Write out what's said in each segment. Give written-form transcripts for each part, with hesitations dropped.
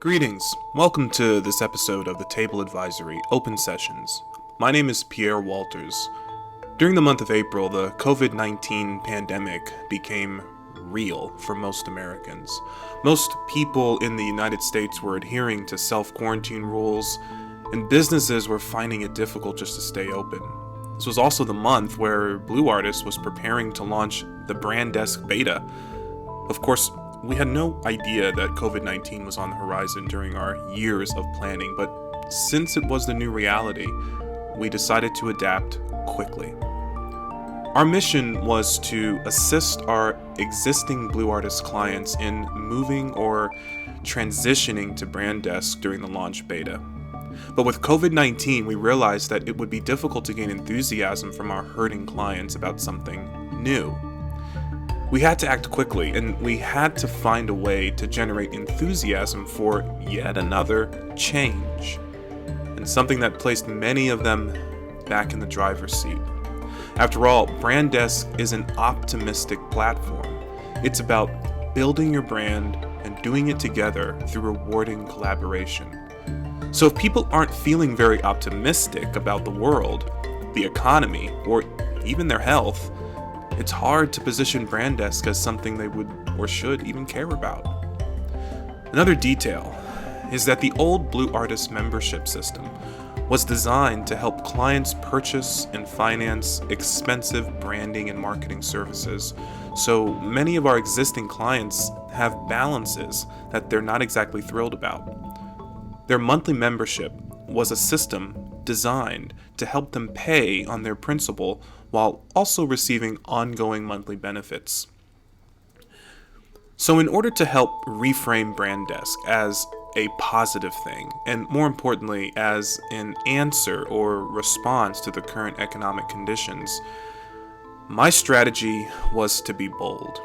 Greetings. Welcome to this episode of the Table Advisory Open Sessions. My name is Pierre Walters. During the month of April, the COVID-19 pandemic became real for most Americans. Most people in the United States were adhering to self-quarantine rules, and businesses were finding it difficult just to stay open. This was also the month where Blue Artist was preparing to launch the Brand Desk beta. Of course, we had no idea that COVID-19 was on the horizon during our years of planning, but since it was the new reality, we decided to adapt quickly. Our mission was to assist our existing Blue Artist clients in moving or transitioning to Brand Desk during the launch beta. But with COVID-19, we realized that it would be difficult to gain enthusiasm from our hurting clients about something new. We had to act quickly, and we had to find a way to generate enthusiasm for yet another change, and something that placed many of them back in the driver's seat. After all, Brand Desk is an optimistic platform. It's about building your brand and doing it together through rewarding collaboration. So if people aren't feeling very optimistic about the world, the economy, or even their health, it's hard to position Brand Desk as something they would or should even care about. Another detail is that the old Blue Artist membership system was designed to help clients purchase and finance expensive branding and marketing services. So many of our existing clients have balances that they're not exactly thrilled about. Their monthly membership was a system designed to help them pay on their principal while also receiving ongoing monthly benefits. So in order to help reframe Brand Desk as a positive thing, and more importantly, as an answer or response to the current economic conditions, my strategy was to be bold.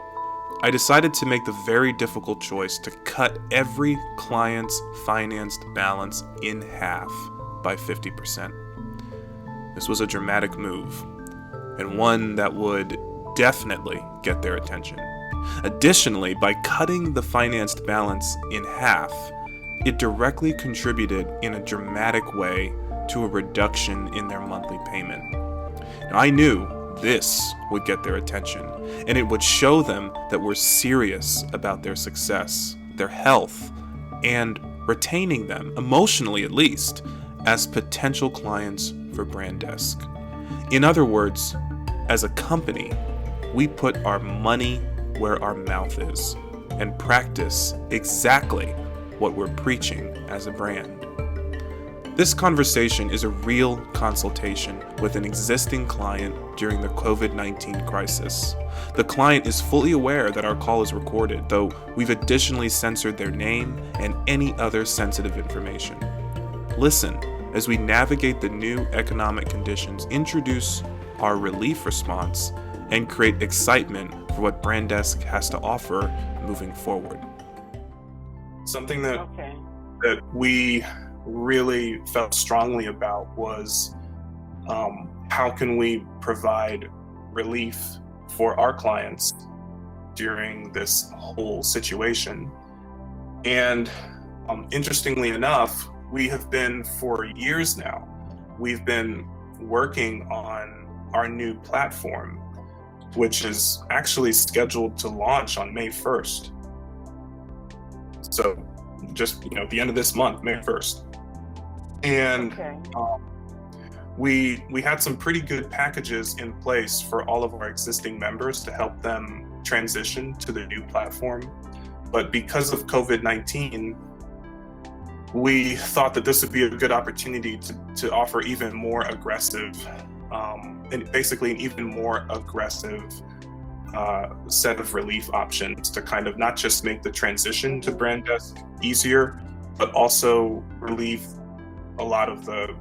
I decided to make the very difficult choice to cut every client's financed balance in half by 50%. This was a dramatic move, and one that would definitely get their attention. Additionally, by cutting the financed balance in half, it directly contributed in a dramatic way to a reduction in their monthly payment. Now, I knew this would get their attention, and it would show them that we're serious about their success, their health, and retaining them, emotionally at least, as potential clients for Brand Desk. In other words, as a company, we put our money where our mouth is and practice exactly what we're preaching as a brand. This conversation is a real consultation with an existing client during the COVID-19 crisis. The client is fully aware that our call is recorded, though we've additionally censored their name and any other sensitive information. Listen as we navigate the new economic conditions, introduce our relief response, and create excitement for what Brand Desk has to offer moving forward. Something that we really felt strongly about was how can we provide relief for our clients during this whole situation. And interestingly enough, we have been for years now, we've been working on our new platform, which is actually scheduled to launch on May 1st. So just, the end of this month, May 1st. And we had some pretty good packages in place for all of our existing members to help them transition to the new platform. But because of COVID-19, we thought that this would be a good opportunity to offer even more aggressive, and basically an even more aggressive set of relief options to kind of not just make the transition to Brand Desk easier, but also relieve a lot of the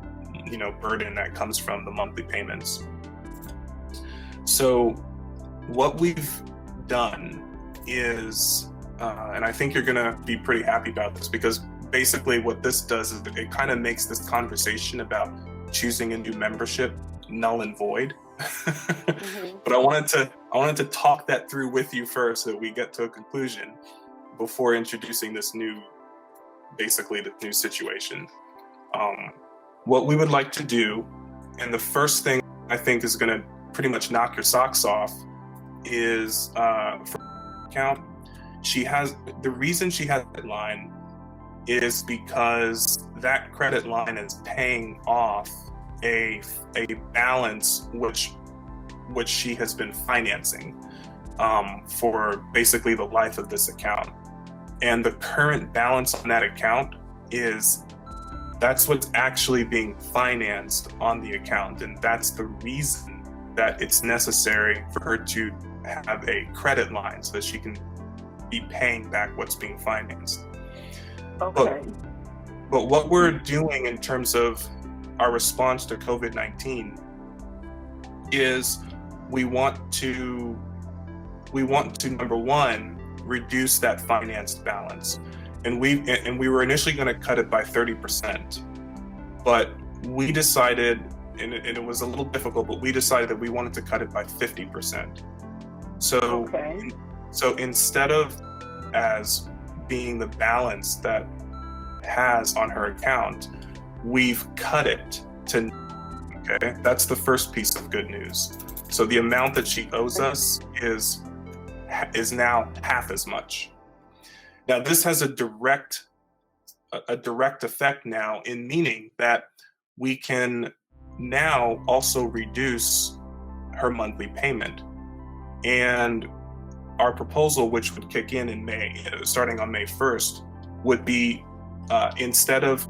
burden that comes from the monthly payments. So what we've done is, and I think you're gonna be pretty happy about this, because basically what this does is it kind of makes this conversation about choosing a new membership null and void. But I wanted to talk that through with you first so that we get to a conclusion before introducing this new basically the new situation. What we would like to do, and the first thing I think is going to pretty much knock your socks off, is for account. The reason she has that line is because that credit line is paying off a balance which she has been financing for basically the life of this account. And the current balance on that account that's what's actually being financed on the account. And that's the reason that it's necessary for her to have a credit line so that she can be paying back what's being financed. Okay. But what we're doing in terms of our response to COVID-19 is we want to, number one, reduce that financed balance. And we were initially going to cut it by 30%, but we decided, and it was a little difficult, but we decided that we wanted to cut it by 50%. So, so instead of as being the balance that has on her account, we've cut it to, okay? That's the first piece of good news. So the amount that she owes us is now half as much. Now this has a direct effect now, in meaning that we can now also reduce her monthly payment. And our proposal, which would kick in May, starting on May 1st, would be instead of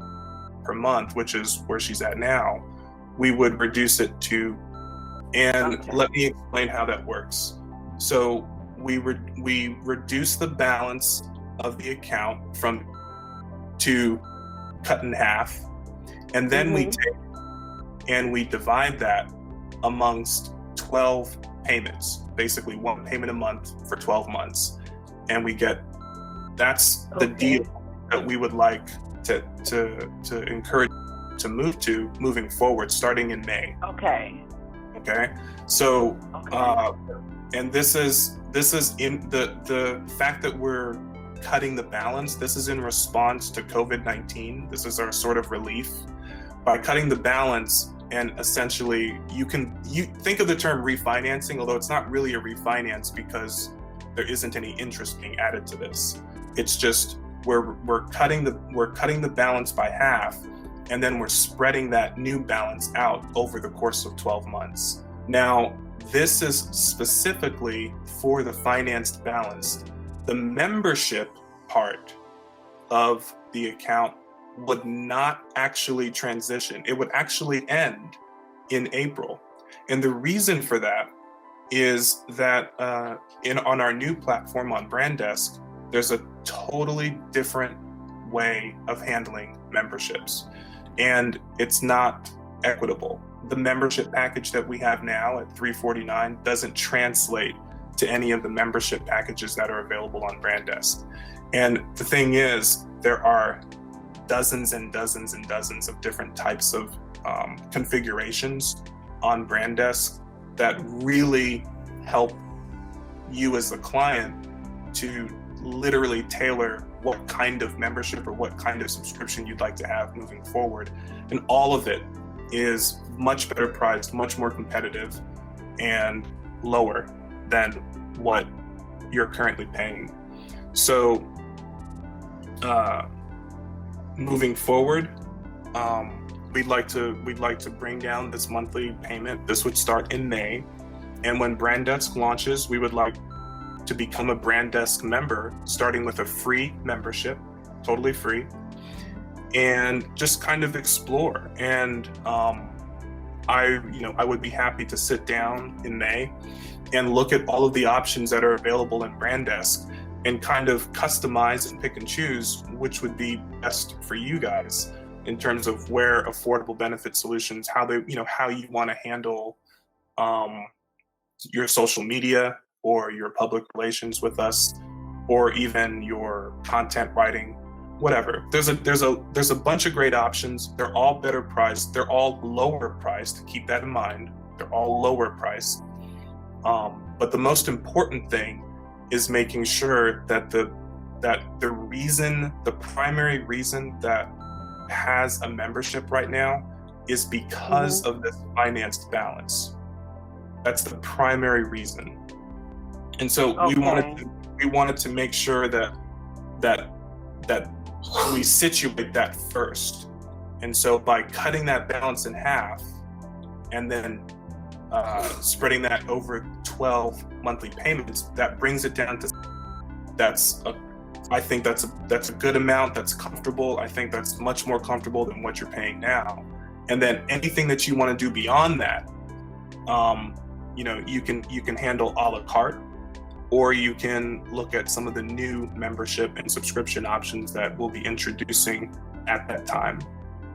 per month, which is where she's at now, we would reduce it to, and let me explain how that works. So we reduce the balance of the account to cut in half, and then we take and we divide that amongst 12 payments, basically one payment a month for 12 months. And that's the deal that we would like to encourage to move to moving forward, starting in May. Okay. So, and this is in the fact that we're cutting the balance. This is in response to COVID-19. This is our sort of relief. By cutting the balance, and essentially you think of the term refinancing, although it's not really a refinance because there isn't any interest being added to this. It's just we're cutting the balance by half, and then we're spreading that new balance out over the course of 12 months. Now, this is specifically for the financed balance. The membership part of the account would not actually transition. It would actually end in April. And the reason for that is that on our new platform on BrandDesk, there's a totally different way of handling memberships. And it's not equitable. The membership package that we have now at $349 doesn't translate to any of the membership packages that are available on BrandDesk. And the thing is, there are dozens and dozens and dozens of different types of configurations on BrandDesk that really help you as the client to literally tailor what kind of membership or what kind of subscription you'd like to have moving forward. And all of it is much better priced, much more competitive, and lower than what you're currently paying. So moving forward, we'd like to bring down this monthly payment. This would start in May, and when BrandDesk launches, we would like to become a BrandDesk member, starting with a free membership, totally free, and just kind of explore. And I would be happy to sit down in May and look at all of the options that are available in BrandDesk and kind of customize and pick and choose which would be best for you guys in terms of where affordable benefit solutions, how you want to handle your social media or your public relations with us, or even your content writing, whatever. There's a bunch of great options. They're all better priced. They're all lower priced. Keep that in mind. They're all lower priced. But the most important thing is making sure that the that the primary reason that has a membership right now is because of this financed balance. That's the primary reason. And so we wanted to make sure that we situate that first. And so by cutting that balance in half and then spreading that over 12 monthly payments, that brings it down to I think that's a good amount. That's comfortable. I think that's much more comfortable than what you're paying now. And then anything that you want to do beyond that, you can handle a la carte, or you can look at some of the new membership and subscription options that we'll be introducing at that time.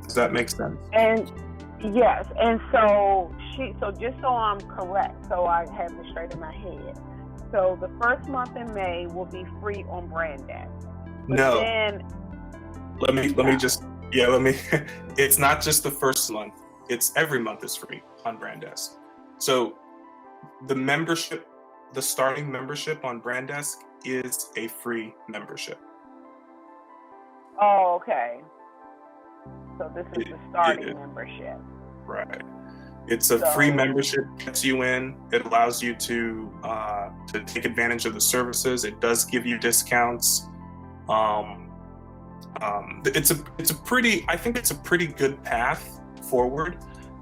Does that make sense? And yes, and so just so I'm correct, so I have this straight in my head. So the first month in May will be free on BrandDesk. No. It's not just the first month. It's every month is free on BrandDesk. So the starting membership on BrandDesk is a free membership. Oh, okay. So this is the starting membership. Right. It's a free membership, gets you in. It allows you to take advantage of the services. It does give you discounts. It's a pretty good path forward,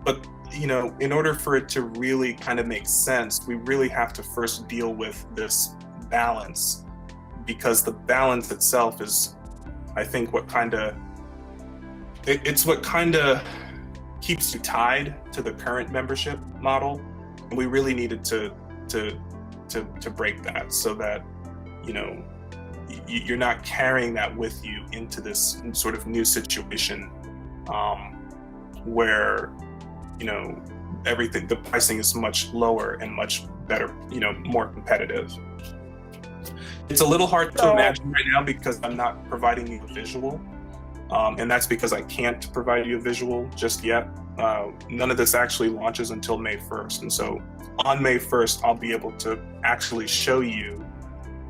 but in order for it to really kind of make sense, we really have to first deal with this balance, because the balance itself is, I think, what kind of keeps you tied to the current membership model. And we really needed to break that, so that you're not carrying that with you into this sort of new situation, where the pricing is much lower and much better, more competitive. It's a little hard to imagine right now because I'm not providing you a visual. And that's because I can't provide you a visual just yet. None of this actually launches until May 1st. And so on May 1st, I'll be able to actually show you,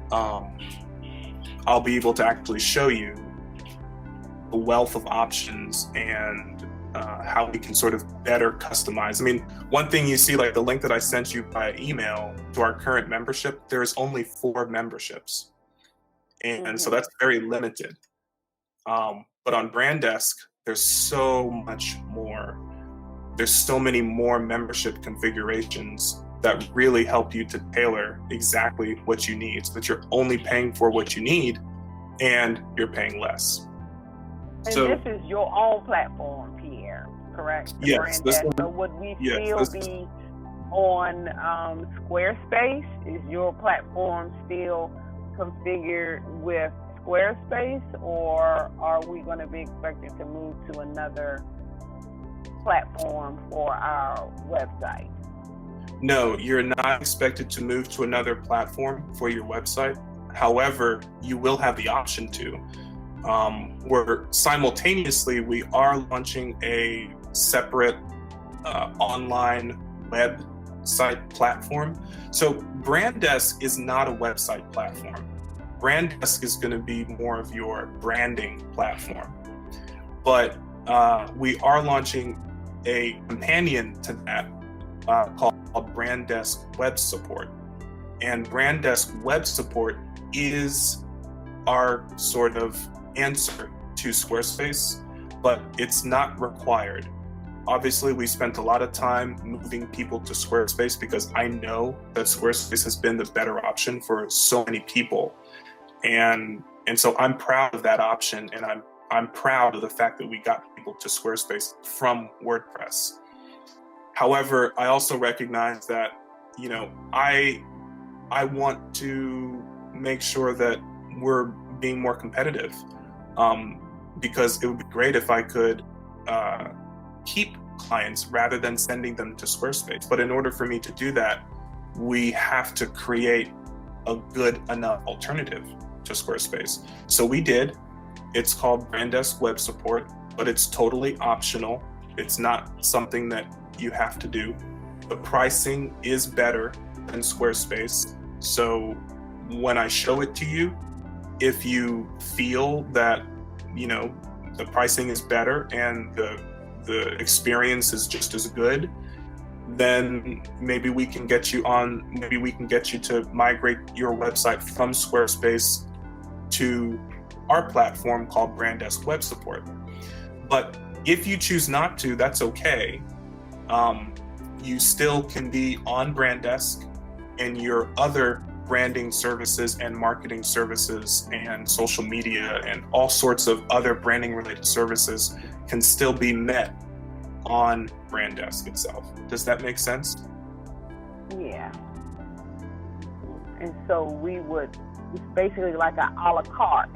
the wealth of options and how we can sort of better customize. I mean, one thing you see, like the link that I sent you by email to our current membership, there's only 4 memberships. And so that's very limited. But on BrandDesk, there's so much more. There's so many more membership configurations that really help you to tailor exactly what you need, so that you're only paying for what you need and you're paying less. And so, this is your own platform, Pierre, correct? Yes. So would we still be on Squarespace? Is your platform still configured with Squarespace, or are we going to be expected to move to another platform for our website? No, you're not expected to move to another platform for your website. However, you will have the option to. We are launching a separate online website platform. So BrandDesk is not a website platform. BrandDesk is going to be more of your branding platform. But we are launching a companion to that called BrandDesk Web Support. And BrandDesk Web Support is our sort of answer to Squarespace, but it's not required. Obviously, we spent a lot of time moving people to Squarespace because I know that Squarespace has been the better option for so many people. And so I'm proud of that option, and I'm proud of the fact that we got people to Squarespace from WordPress. However, I also recognize that, I want to make sure that we're being more competitive, because it would be great if I could keep clients rather than sending them to Squarespace. But in order for me to do that, we have to create a good enough alternative to Squarespace. So we did. It's called BrandDesk Web Support, but it's totally optional. It's not something that you have to do. The pricing is better than Squarespace. So when I show it to you, if you feel that, you know, the pricing is better and the experience is just as good, then maybe we can get you to migrate your website from Squarespace to our platform called Branddesk Web Support. But if you choose not to, that's okay. You still can be on Branddesk, and your other branding services and marketing services and social media and all sorts of other branding related services can still be met on Branddesk itself. Does that make sense? Yeah. And so it's basically like an a la carte,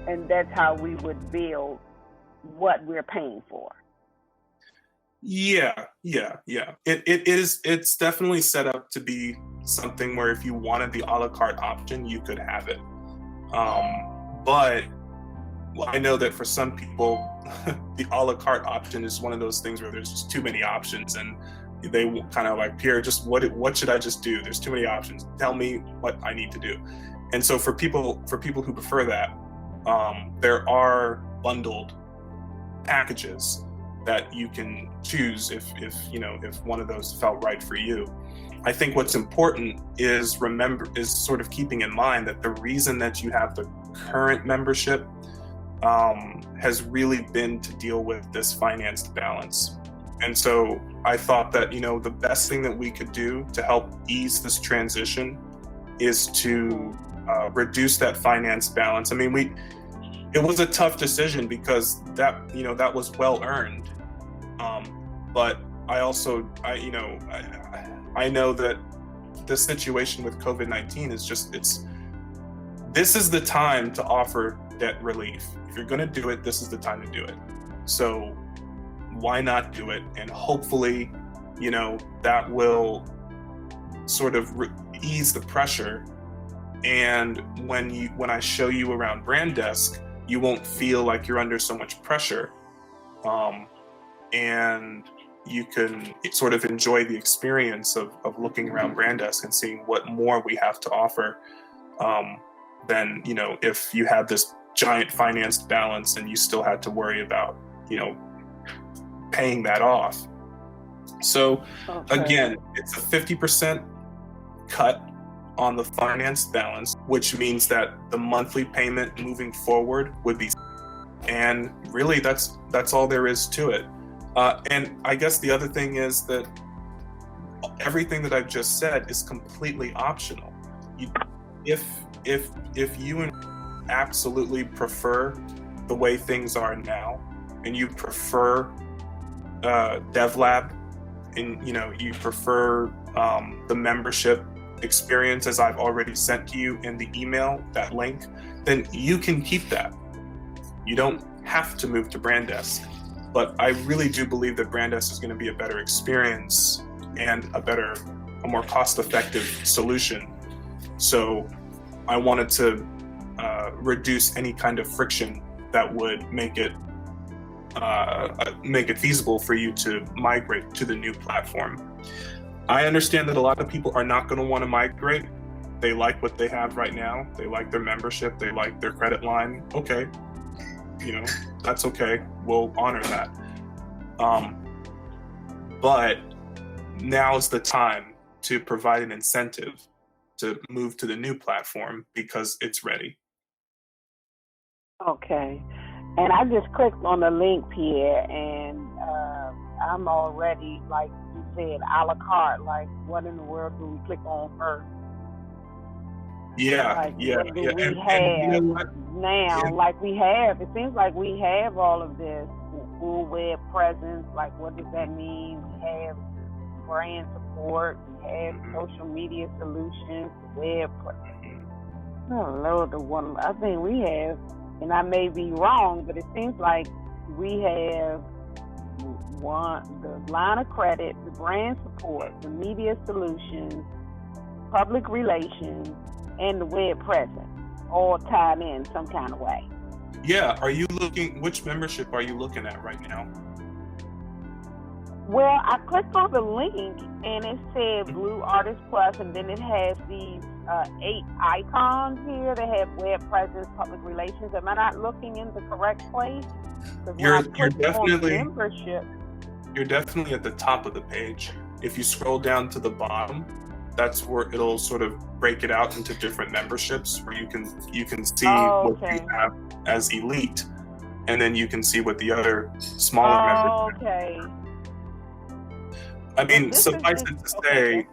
and that's how we would build what we're paying for. Yeah. It's definitely set up to be something where if you wanted the a la carte option, you could have it. But I know that for some people, the a la carte option is one of those things where there's just too many options, and they kind of like, Pierre, just what should I just do? There's too many options. Tell me what I need to do. And so for people who prefer that, there are bundled packages that you can choose if one of those felt right for you. I think what's important is sort of keeping in mind that the reason that you have the current membership has really been to deal with this financed balance. And so I thought that, the best thing that we could do to help ease this transition is to reduce that financed balance. I mean, it was a tough decision because that was well earned. But I also, I know that the situation with COVID-19 is this is the time to offer debt relief. If you're going to do it, this is the time to do it. So why not do it? And hopefully, that will sort of ease the pressure. And when I show you around Branddesk, you won't feel like you're under so much pressure. And you can sort of enjoy the experience of looking around Branddesk and seeing what more we have to offer than, if you had this giant financed balance and you still had to worry about, paying that off. So Again, it's a 50% cut on the financed balance, which means that the monthly payment moving forward would be, and really that's all there is to it. And I guess the other thing is that everything that I've just said is completely optional. If you absolutely prefer the way things are now, and you prefer DevLab, and you prefer the membership experience as I've already sent to you in the email, that link, then you can keep that. You don't have to move to Branddesk. But I really do believe that Branddesk is going to be a better experience and a more cost-effective solution. So I wanted to reduce any kind of friction that would make it feasible for you to migrate to the new platform. I understand that a lot of people are not going to want to migrate. They like what they have right now. They like their membership. They like their credit line. Okay. That's okay. We'll honor that. But now's the time to provide an incentive to move to the new platform because it's ready. Okay. And I just clicked on the link, Pierre, and I'm already, like you said, a la carte. Like, what in the world do we click on first? Yeah, like, yeah. What do we have now? Yeah. Like we have, it seems like we have all of this full web presence. Like, what does that mean? We have brand support. We have social media solutions, web. Oh Lord, I think we have, and I may be wrong, but it seems like we have the line of credit, the brand support, the media solutions, public relations, and the web presence, all tied in some kind of way. Yeah. Which membership are you looking at right now? Well, I clicked on the link and it said Blue Artist Plus, and then it has these 8 icons here. They have web presence, public relations. Am I not looking in the correct place? You're definitely membership. You're definitely at the top of the page. If you scroll down to the bottom, that's where it'll sort of break it out into different memberships, where you can see what you have as elite, and then you can see what the other smaller memberships. Okay. I mean, suffice it to say,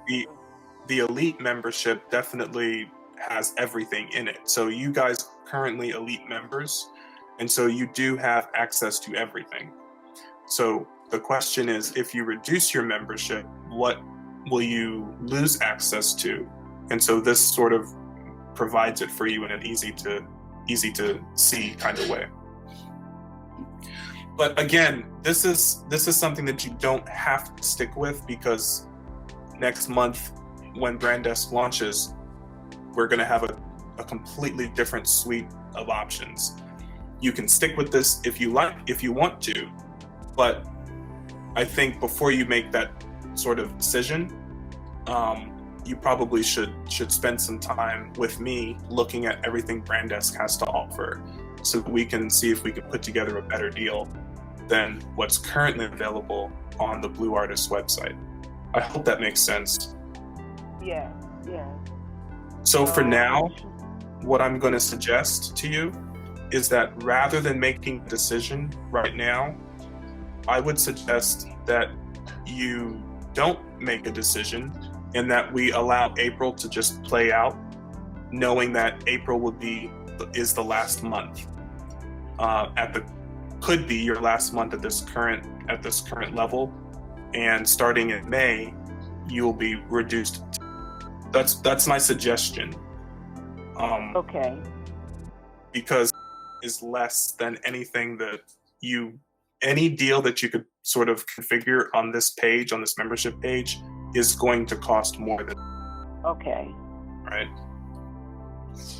the elite membership definitely has everything in it. So you guys currently elite members, and so you do have access to everything. So the question is, if you reduce your membership, what will you lose access to? And so this sort of provides it for you in an easy to see kind of way. But again, this is something that you don't have to stick with, because next month when Brand Desk launches, we're going to have a completely different suite of options. You can stick with this if you want to, but I think before you make that sort of decision, you probably should spend some time with me looking at everything Brand Desk has to offer, so that we can see if we can put together a better deal than what's currently available on the Blue Artist website. I hope that makes sense. Yeah. So for now, what I'm going to suggest to you is that rather than making a decision right now, I would suggest that you don't make a decision, and that we allow April to just play out, knowing that April is the last month. Could be your last month at this current level, and starting in May, you'll be reduced. That's my suggestion. Okay. Because is less than anything any deal that you could sort of configure on this page, on this membership page, is going to cost more than. Okay. Right.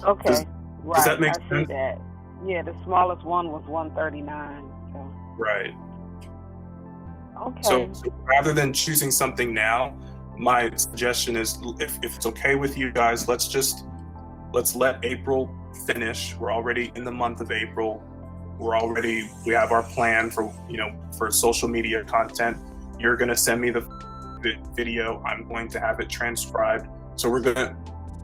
Okay. Does that make sense? I see that. Yeah, the smallest one was $139. So. Right. Okay. So rather than choosing something now, my suggestion is, if it's okay with you guys, let's let April finish. We're already in the month of April. We have our plan for social media content. You're going to send me the video. I'm going to have it transcribed. So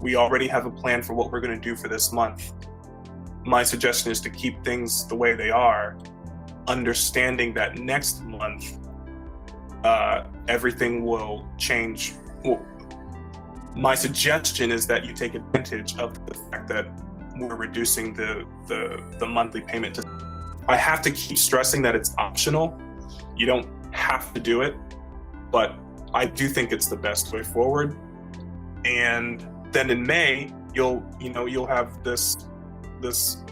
we already have a plan for what we're going to do for this month. My suggestion is to keep things the way they are, understanding that next month, everything will change. Well, my suggestion is that you take advantage of the fact that we're reducing the monthly payment. I have to keep stressing that it's optional. You don't have to do it, but I do think it's the best way forward. And then in May, you'll have this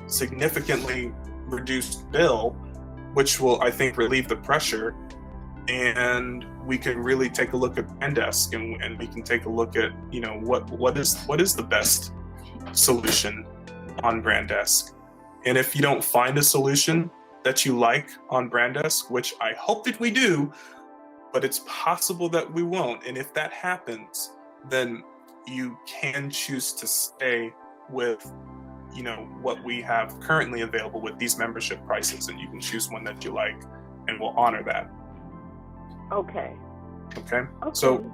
significantly reduced bill, which will, I think, relieve the pressure, and we can really take a look at Brand Desk, and we can take a look at what is the best solution on Brand Desk. And if you don't find a solution that you like on Brand Desk, which I hope that we do, but it's possible that we won't, and if that happens, then you can choose to stay with what we have currently available with these membership prices, and you can choose one that you like, and we'll honor that. Okay. So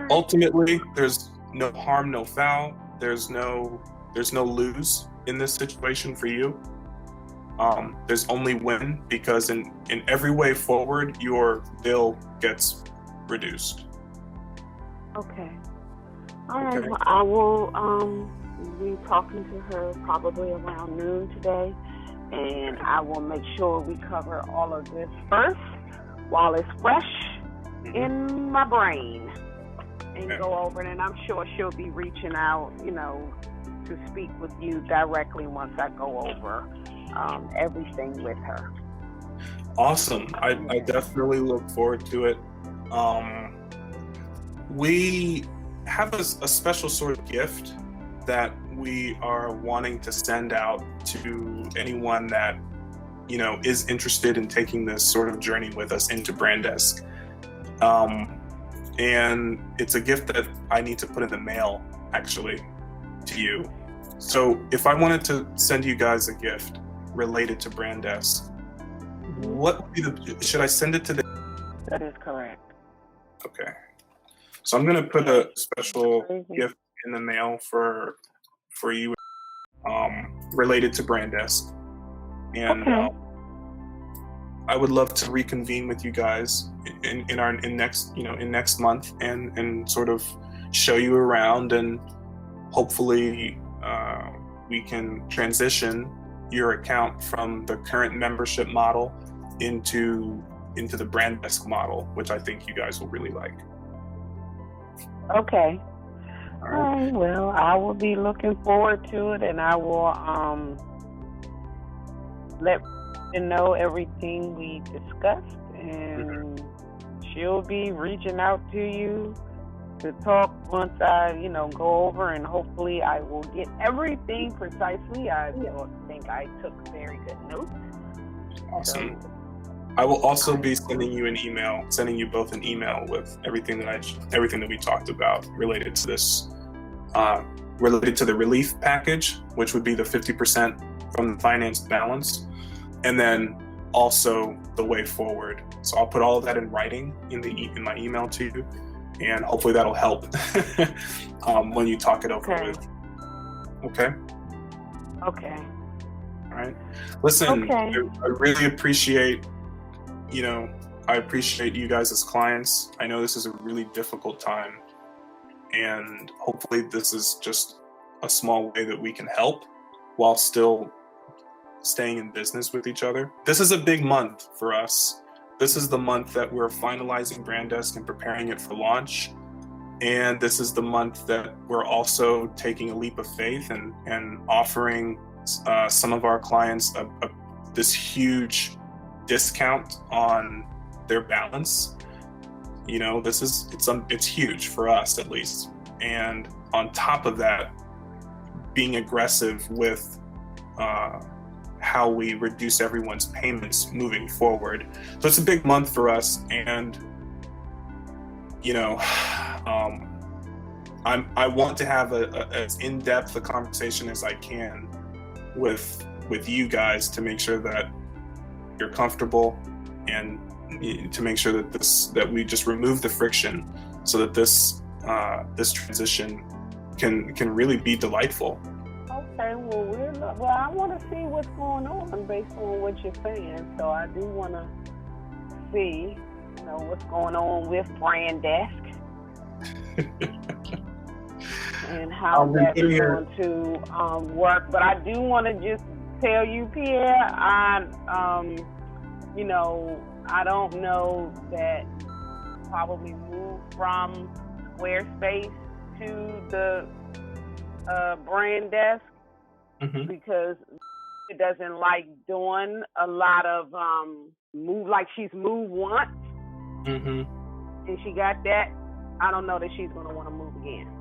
ultimately, there's no harm, no foul. There's no lose in this situation for you. There's only win, because in every way forward, your bill gets reduced. Okay. All right. Well, I will be talking to her probably around noon today, and I will make sure we cover all of this first while it's fresh in my brain, and go over it. And I'm sure she'll be reaching out, to speak with you directly once I go over everything with her. Awesome. I definitely look forward to it. We have a special sort of gift that we are wanting to send out to anyone that is interested in taking this sort of journey with us into Brand Desk. And it's a gift that I need to put in the mail, actually, to you. So if I wanted to send you guys a gift related to Brand Desk, what would be should I send it today? That is correct. Okay. So I'm going to put a special gift in the mail for you, related to Brand Desk. And I would love to reconvene with you guys in next month and sort of show you around, and hopefully we can transition your account from the current membership model into the Brand Desk model, which I think you guys will really like. Okay. All right. Well, I will be looking forward to it, and I will let you know everything we discussed, and she'll be reaching out to you to talk once I, go over, and hopefully I will get everything precisely. I think I took very good notes. Awesome. So, I will also be sending you both an email with everything that we talked about related to this, related to the relief package, which would be the 50% from the finance balance, and then also the way forward. So I'll put all of that in writing in my email to you, and hopefully that'll help when you talk it over with. Okay. Okay. All right. Listen, I really appreciate. I appreciate you guys as clients. I know this is a really difficult time, and hopefully this is just a small way that we can help while still staying in business with each other. This is a big month for us. This is the month that we're finalizing Brand Desk and preparing it for launch. And this is the month that we're also taking a leap of faith and offering some of our clients this huge discount on their balance. It's huge for us, at least. And on top of that, being aggressive with how we reduce everyone's payments moving forward. So it's a big month for us, and I want to have as in-depth a conversation as I can with you guys to make sure that you're comfortable, and to make sure that we just remove the friction so that this transition can really be delightful. Okay, well, I want to see what's going on based on what you're saying. So I do want to see, what's going on with Brand Desk and how that's going to work. But I do want to just tell you, Pierre, I don't know that probably move from Squarespace to the Brand Desk because it doesn't like doing a lot of move. Like, she's moved once and she got that. I don't know that she's going to want to move again.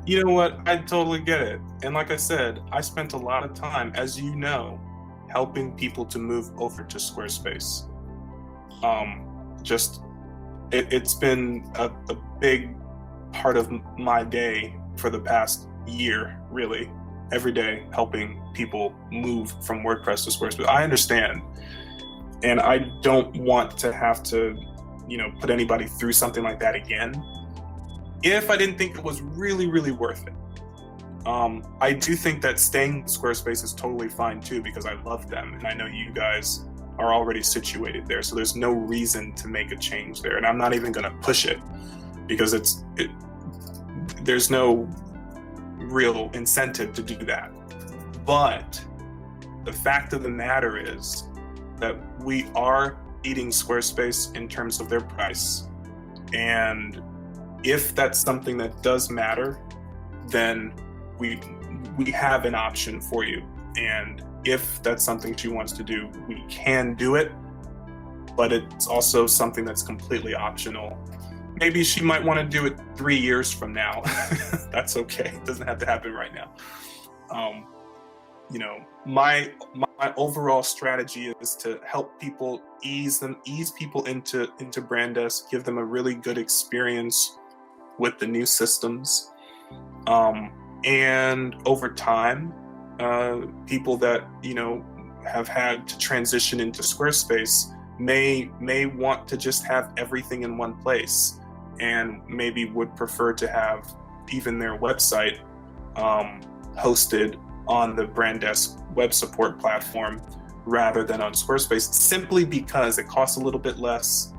You know what? I totally get it. And like I said, I spent a lot of time, as you know, helping people to move over to Squarespace. It's been a big part of my day for the past year, really. Every day helping people move from WordPress to Squarespace. I understand. And I don't want to have to, put anybody through something like that again, if I didn't think it was really, really worth it. I do think that staying with Squarespace is totally fine too, because I love them and I know you guys are already situated there, so there's no reason to make a change there, and I'm not even going to push it because there's no real incentive to do that. But the fact of the matter is that we are beating Squarespace in terms of their price, and if that's something that does matter, then we have an option for you. And if that's something she wants to do, we can do it, but it's also something that's completely optional. Maybe she might want to do it 3 years from now. That's okay. It doesn't have to happen right now. My overall strategy is to help people, ease people into Brand Desk, give them a really good experience with the new systems. And over time, people that, have had to transition into Squarespace may want to just have everything in one place, and maybe would prefer to have even their website hosted on the Brandesk web support platform rather than on Squarespace, simply because it costs a little bit less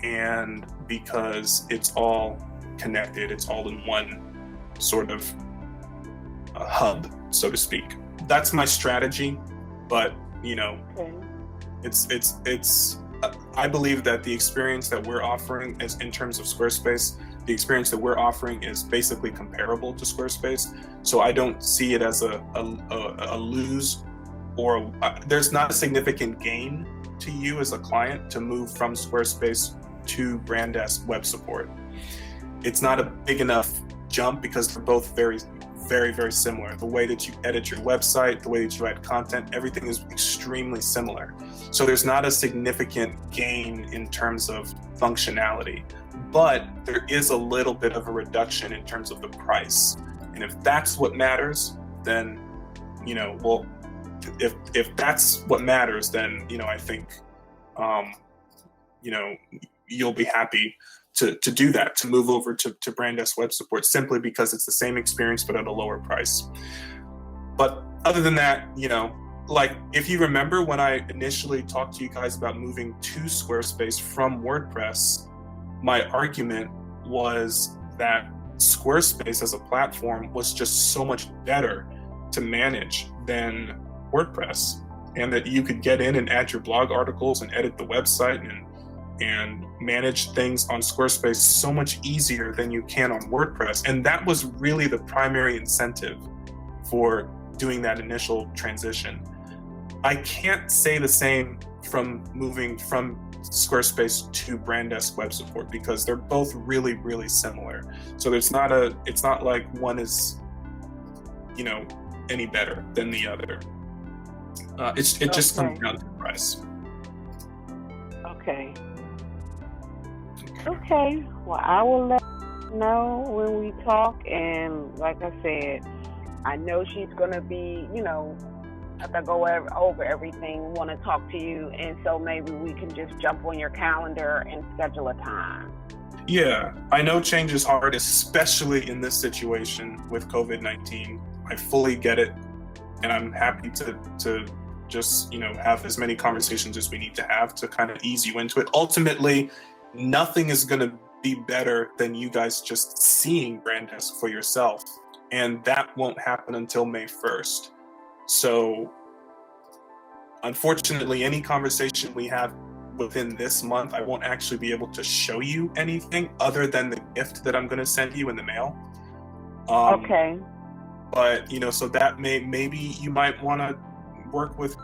and because it's all connected. It's all in one sort of hub, so to speak. That's my strategy, but Okay. it's I believe that the experience that we're offering is, in terms of Squarespace, the experience that we're offering is basically comparable to Squarespace. So I don't see it as a lose, or there's not a significant gain to you as a client to move from Squarespace to Brandesk web support. It's not a big enough jump because they're both very, very, very similar. The way that you edit your website, the way that you add content, everything is extremely similar. So there's not a significant gain in terms of functionality, but there is a little bit of a reduction in terms of the price. And if that's what matters, then, well, if that's what matters, then, I think, you'll be happy to do that, to move over to Brandesk web support, simply because it's the same experience but at a lower price. But other than that, like, if you remember when I initially talked to you guys about moving to Squarespace from WordPress, my argument was that Squarespace as a platform was just so much better to manage than WordPress, and that you could get in and add your blog articles and edit the website and manage things on Squarespace so much easier than you can on WordPress. And that was really the primary incentive for doing that initial transition. I can't say the same from moving from Squarespace to Brandesk web support, because they're both really, really similar. So it's not like one is, any better than the other. It just comes down to price. Okay. Okay. Well, I will let you know when we talk. And like I said, I know she's going to be, after I go over everything, want to talk to you. And so maybe we can just jump on your calendar and schedule a time. Yeah, I know change is hard, especially in this situation with COVID-19. I fully get it. And I'm happy to just, have as many conversations as we need to have to kind of ease you into it. Ultimately, nothing is going to be better than you guys just seeing Brandesk for yourself. And that won't happen until May 1st. So unfortunately, any conversation we have within this month, I won't actually be able to show you anything other than the gift that I'm going to send you in the mail. Okay. But, so that maybe you might want to work with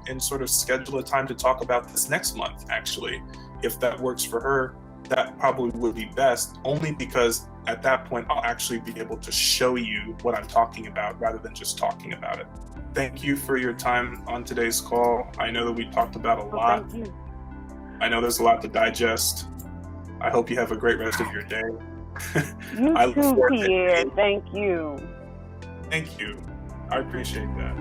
and sort of schedule a time to talk about this next month, actually. If that works for her, that probably would be best, only because at that point, I'll actually be able to show you what I'm talking about rather than just talking about it. Thank you for your time on today's call. I know that we talked about a lot. Thank you. I know there's a lot to digest. I hope you have a great rest of your day. You I look too, forward to Pierre. Thank you. Thank you. I appreciate that.